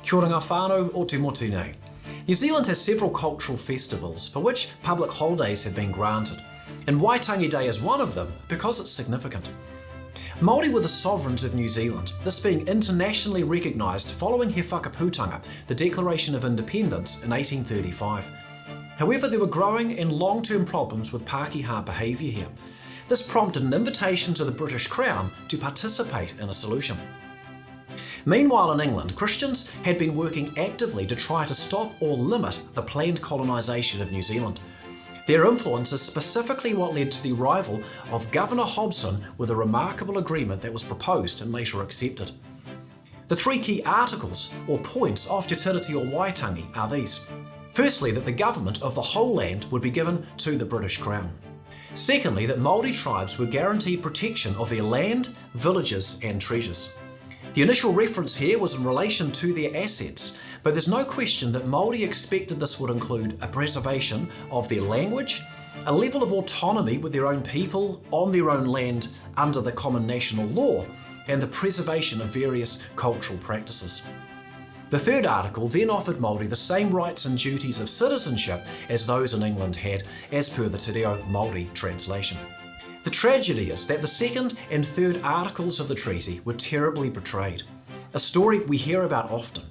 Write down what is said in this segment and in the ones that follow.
Kia ora ngā whānau o te motu nei. New Zealand has several cultural festivals for which public holidays have been granted, and Waitangi Day is one of them because it's significant. Māori were the sovereigns of New Zealand, this being internationally recognised following He Whakaputanga, the Declaration of Independence in 1835. However, there were growing and long-term problems with Pākehā behaviour here. This prompted an invitation to the British Crown to participate in a solution. Meanwhile in England, Christians had been working actively to try to stop or limit the planned colonisation of New Zealand. Their influence is specifically what led to the arrival of Governor Hobson with a remarkable agreement that was proposed and later accepted. The three key articles or points of Te Tiriti or Waitangi are these. Firstly, that the government of the whole land would be given to the British Crown. Secondly, that Māori tribes were guaranteed protection of their land, villages and treasures. The initial reference here was in relation to their assets, but there's no question that Māori expected this would include a preservation of their language, a level of autonomy with their own people on their own land under the common national law, and the preservation of various cultural practices. The third article then offered Māori the same rights and duties of citizenship as those in England had, as per the Te Reo Māori translation. The tragedy is that the second and third articles of the treaty were terribly betrayed, a story we hear about often.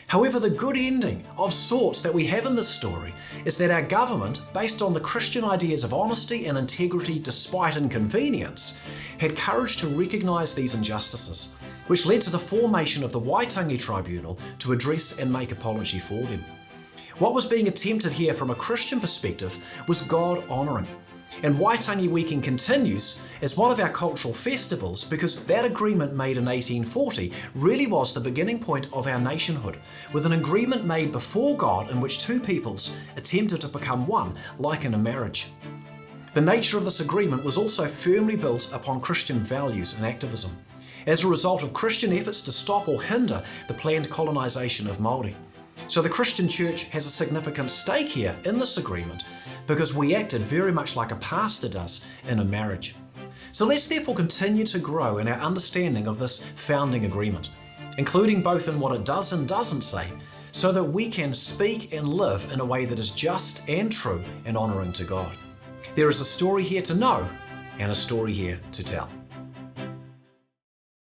However, the good ending of sorts that we have in this story is that our government, based on the Christian ideas of honesty and integrity despite inconvenience, had courage to recognise these injustices, which led to the formation of the Waitangi Tribunal to address and make apology for them. What was being attempted here from a Christian perspective was God honouring. And Waitangi Weekend continues as one of our cultural festivals because that agreement made in 1840 really was the beginning point of our nationhood, with an agreement made before God in which two peoples attempted to become one, like in a marriage. The nature of this agreement was also firmly built upon Christian values and activism, as a result of Christian efforts to stop or hinder the planned colonisation of Māori. So the Christian Church has a significant stake here in this agreement because we acted very much like a pastor does in a marriage. So let's therefore continue to grow in our understanding of this founding agreement, including both in what it does and doesn't say, so that we can speak and live in a way that is just and true and honouring to God. There is a story here to know and a story here to tell.